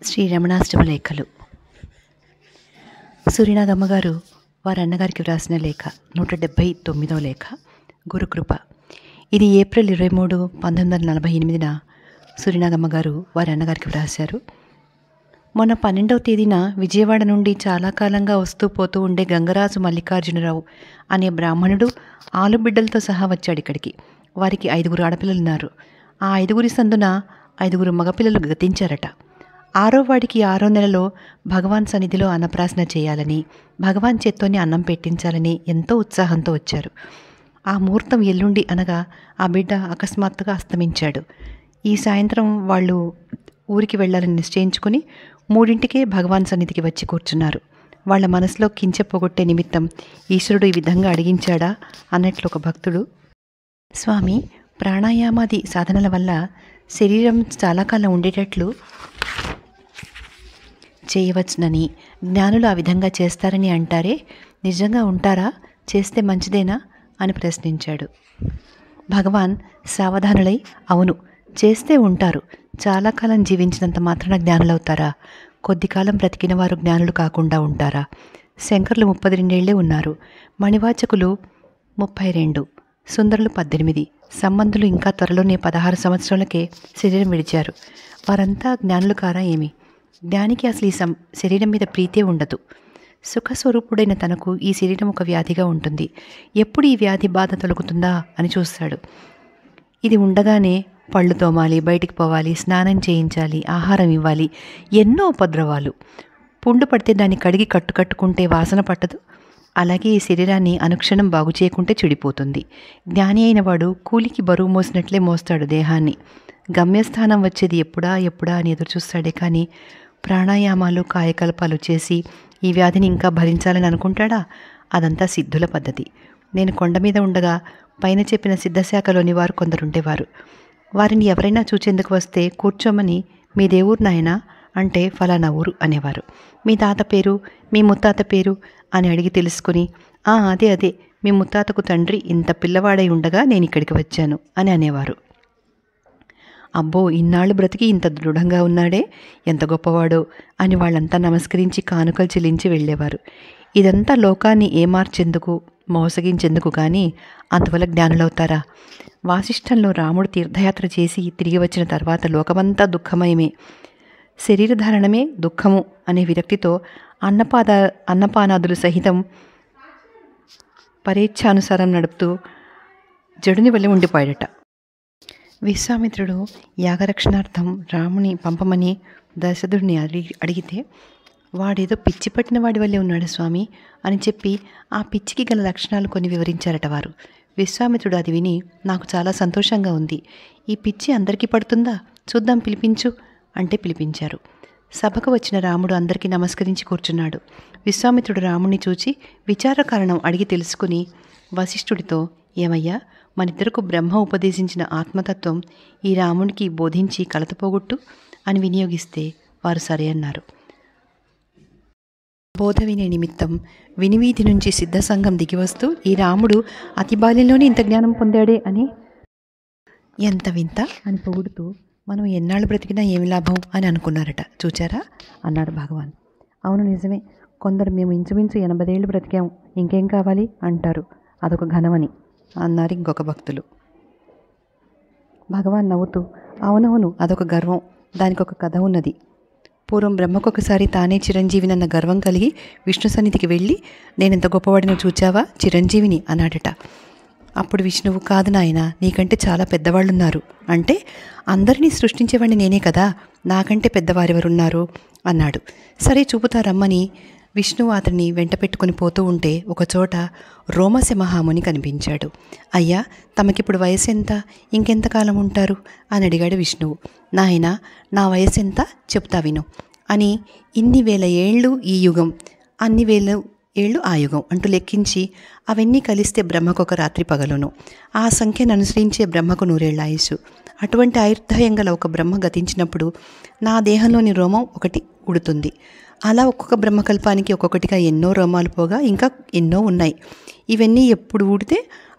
శ్రీ రమణాష్టమ లేఖలు. సూర్యనాగమ్మ గారు వారి అన్నగారికి వ్రాసిన లేఖ 179వ లేఖ. గురుకృప. ఇది ఏప్రిల్ 23, 1948న సూర్యనాగమ్మ గారు వారి అన్నగారికి వ్రాశారు. మొన్న 12వ తేదీన విజయవాడ నుండి చాలా కాలంగా వస్తూ పోతూ ఉండే గంగరాజు మల్లికార్జునరావు అనే బ్రాహ్మణుడు ఆలుబిడ్డలతో సహా వచ్చాడు ఇక్కడికి. వారికి 5 ఆడపిల్లలున్నారు. ఆ 5 సందున 5 మగపిల్లలు గతించారట. 6వ వాడికి 6వ నెలలో భగవాన్ సన్నిధిలో అన్నప్రాసన చేయాలని, భగవాన్ చేత్తోనే అన్నం పెట్టించాలని ఎంతో ఉత్సాహంతో వచ్చారు. ఆ ముహూర్తం ఎల్లుండి అనగా ఆ బిడ్డ అకస్మాత్తుగా అస్తమించాడు. ఈ సాయంత్రం వాళ్ళు ఊరికి వెళ్ళాలని నిశ్చయించుకుని 3ంటికే భగవాన్ సన్నిధికి వచ్చి కూర్చున్నారు. వాళ్ళ మనసులో కించె పోగొట్టే నిమిత్తం ఈశ్వరుడు ఈ విధంగా అడిగించాడా అన్నట్లు ఒక భక్తుడు, స్వామి, ప్రాణాయామాది సాధనల వల్ల శరీరం చాలా కాలం ఉండేటట్లు చేయవచ్చునని జ్ఞానులు ఆ విధంగా చేస్తారని అంటారే, నిజంగా ఉంటారా? చేస్తే మంచిదేనా అని ప్రశ్నించాడు. భగవాన్ సావధానులై, అవును, చేస్తే ఉంటారు. చాలా కాలం జీవించినంత మాత్రాన జ్ఞానులవుతారా? కొద్ది కాలం బ్రతికిన వారు జ్ఞానులు కాకుండా ఉంటారా? శంకరులు 32 ఉన్నారు, మణివాచకులు 32, సుందరులు 18, సంబంధులు ఇంకా త్వరలోనే 16 సంవత్సరాలకే శరీరం విడిచారు. వారంతా జ్ఞానులు కారా ఏమి? జ్ఞానికి అసలు ఈ శరీరం మీద ప్రీతే ఉండదు. సుఖస్వరూపుడైన తనకు ఈ శరీరం ఒక వ్యాధిగా ఉంటుంది. ఎప్పుడు ఈ వ్యాధి బాధ తొలగుతుందా అని చూస్తాడు. ఇది ఉండగానే పళ్ళు తోమాలి, బయటికి పోవాలి, స్నానం చేయించాలి, ఆహారం ఇవ్వాలి, ఎన్నో ఉపద్రవాలు. పుండు పడితే దాన్ని కడిగి కట్టుకుంటే వాసన పట్టదు. అలాగే ఈ శరీరాన్ని అనుక్షణం బాగు చేయకుంటే చెడిపోతుంది. జ్ఞాని అయిన వాడు కూలికి బరువు మోసినట్లే మోస్తాడు దేహాన్ని. గమ్యస్థానం వచ్చేది ఎప్పుడా అని ఎదురు చూస్తాడే కానీ ప్రాణాయామాలు కాయకల్పాలు చేసి ఈ వ్యాధిని ఇంకా భరించాలని అనుకుంటాడా? అదంతా సిద్ధుల పద్ధతి. నేను కొండ మీద ఉండగా పైన చెప్పిన సిద్ధశాఖలోని వారు కొందరుండేవారు. వారిని ఎవరైనా చూచేందుకు వస్తే కూర్చోమని, మీ దేవురు నాయనా అంటే ఫలానా ఊరు అనేవారు. మీ తాత పేరు, మీ ముత్తాత పేరు అని అడిగి తెలుసుకుని, అదే మీ ముత్తాతకు తండ్రి ఇంత పిల్లవాడై ఉండగా నేను ఇక్కడికి వచ్చాను అని అనేవారు. అబ్బో, ఇన్నాళ్ళు బ్రతికి ఇంత దృఢంగా ఉన్నాడే, ఎంత గొప్పవాడో అని వాళ్ళంతా నమస్కరించి కానుకలు చెల్లించి వెళ్ళేవారు. ఇదంతా లోకాన్ని ఏమార్చేందుకు, మోసగించేందుకు కానీ అందువల్ల జ్ఞానులవుతారా? వాసిష్ఠంలో రాముడు తీర్థయాత్ర చేసి తిరిగి వచ్చిన తర్వాత లోకమంతా దుఃఖమయమే, శరీరధారణమే దుఃఖము అనే విరక్తితో అన్నపానాదులు సహితం పరేచ్ఛానుసారం నడుపుతూ జడుని వల్ల ఉండిపోయాడట. విశ్వామిత్రుడు యాగరక్షణార్థం రాముని పంపమని దశరథుడిని అడిగితే, వాడేదో పిచ్చి పట్టిన వాడి వల్లే ఉన్నాడు స్వామి అని చెప్పి ఆ పిచ్చికి గల లక్షణాలు కొన్ని వివరించారట వారు. విశ్వామిత్రుడు అది విని, నాకు చాలా సంతోషంగా ఉంది, ఈ పిచ్చి అందరికీ పడుతుందా, చూద్దాం, పిలిపించు అంటే పిలిపించారు. సభకు వచ్చిన రాముడు అందరికీ నమస్కరించి కూర్చున్నాడు. విశ్వామిత్రుడు రాముణ్ణి చూచి విచార కారణం అడిగి తెలుసుకుని వశిష్ఠుడితో, ఏమయ్యా, మనిద్దరకు బ్రహ్మ ఉపదేశించిన ఆత్మతత్వం ఈ రామునికి బోధించి కలతపోగొట్టు అని వినియోగిస్తే వారు సరే అన్నారు. బోధ వినే నిమిత్తం వినివీధి నుంచి సిద్ధసంఘం దిగివస్తూ, ఈ రాముడు అతి బాల్యంలోనే ఇంత జ్ఞానం పొందాడే అని, ఎంత వింత అని పొగుడుతూ, మనం ఎన్నాళ్ళు బ్రతికినా ఏమి లాభం అని అనుకున్నారట. చూచారా అన్నాడు భగవాన్. అవును, నిజమే. కొందరు మేము ఇంచుమించు 80 ఏళ్ళు బ్రతికాము, ఇంకేం కావాలి అంటారు, అదొక ఘనమని అన్నారు ఇంకొక భక్తులు. భగవాన్ నవ్వుతూ, అవునవును, అదొక గర్వం, దానికి ఒక కథ ఉన్నది. పూర్వం బ్రహ్మకొకసారి తానే చిరంజీవినన్న గర్వం కలిగి విష్ణు సన్నిధికి వెళ్ళి, నేనెంత గొప్పవాడినో చూచావా, చిరంజీవిని అన్నాడట. అప్పుడు విష్ణువు, కాదు నాయన, నీకంటే చాలా పెద్దవాళ్ళున్నారు అంటే, అందరినీ సృష్టించేవాడిని నేనే కదా, నాకంటే పెద్దవారెవరున్నారు అన్నాడు. సరే చూపుతారమ్మని విష్ణువు అతన్ని వెంట పెట్టుకుని పోతూ ఉంటే ఒకచోట రోమశ మహాముని కనిపించాడు. అయ్యా, తమకిప్పుడు వయసు ఎంత, ఇంకెంతకాలం ఉంటారు అని అడిగాడు విష్ణువు. నాయనా, నా వయసు ఎంత చెప్తా విను అని, ఇన్ని వేల ఏళ్ళు ఈ యుగం, అన్ని వేల ఏళ్ళు ఆ యుగం అంటూ లెక్కించి, అవన్నీ కలిస్తే బ్రహ్మకొక రాత్రి పగలును, ఆ సంఖ్యను అనుసరించే బ్రహ్మకు 100 ఏళ్ల ఆయుసు. అటువంటి ఆయుర్దాయం గల ఒక బ్రహ్మ గతించినప్పుడు నా దేహంలోని రోమం ఒకటి ఉడుతుంది. అలా ఒక్కొక్క బ్రహ్మకల్పానికి ఒక్కొక్కటిగా ఎన్నో రోమాలు పోగా ఇంకా ఎన్నో ఉన్నాయి. ఇవన్నీ ఎప్పుడు ఊడితే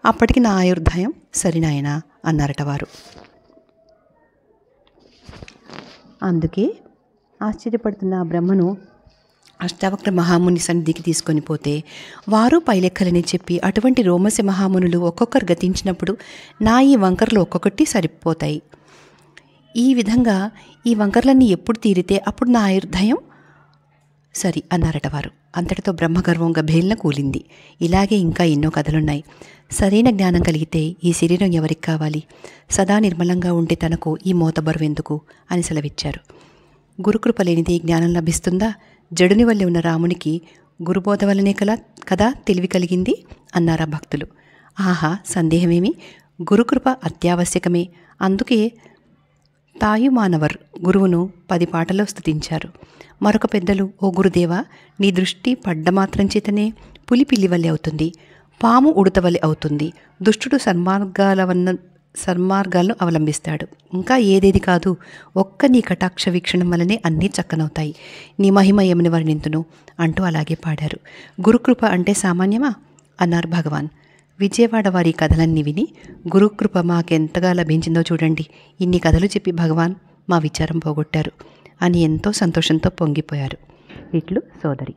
అప్పటికి నా ఆయుర్దాయం సరినాయనా అన్నారట వారు. అందుకే ఆశ్చర్యపడుతున్న ఆ బ్రహ్మను అష్టావక్ర మహాముని సన్నిధికి తీసుకొని పోతే వారు పైలెక్కలని చెప్పి అటువంటి రోమసి మహామునులు ఒక్కొక్కరు గతించినప్పుడు నా ఈ వంకరలు ఒక్కొక్కటి సరిపోతాయి. ఈ విధంగా ఈ వంకర్లన్నీ ఎప్పుడు తీరితే అప్పుడు నా ఆయుర్దాయం సరి అన్నారట వారు. అంతటితో బ్రహ్మగర్వం గభేల్న కూలింది. ఇలాగే ఇంకా ఎన్నో కథలున్నాయి. సరైన జ్ఞానం కలిగితే ఈ శరీరం ఎవరికి కావాలి? సదా నిర్మలంగా ఉంటే తనకు ఈ మోతబరువెందుకు అని సెలవిచ్చారు. గురుకృప లేనిదే జ్ఞానం లభిస్తుందా? జడుని వల్లే ఉన్న రామునికి గురుబోధ వల్లనే కదా తెలివి కలిగింది అన్నారా భక్తులు. ఆహా, సందేహమేమి, గురుకృప అత్యావశ్యకమే. అందుకే తాయుమానవర్ గురువును 10 పాటలో స్తుతించారు. మరొక పెద్దలు, ఓ గురుదేవా, నీ దృష్టి పడ్డ మాత్రం చేతనే పులి పిల్లి వల్లే అవుతుంది, పాము ఉడత వల్లే అవుతుంది, దుష్టుడు సన్మార్గాలను అవలంబిస్తాడు, ఇంకా ఏదేది కాదు, ఒక్క నీ కటాక్ష వీక్షణం వల్లనే అన్నీ చక్కనవుతాయి, నీ మహిమ ఏమని వర్ణింతును అంటూ అలాగే పాడారు. గురుకృప అంటే సామాన్యమా అన్నారు భగవాన్. విజయవాడ వారి కథలన్నీ విని గురుకృప మాకెంతగా లభించిందో చూడండి, ఇన్ని కథలు చెప్పి భగవాన్ మా విచారం పోగొట్టారు అని ఎంతో సంతోషంతో పొంగిపోయారు. ఇట్లు సోదరి.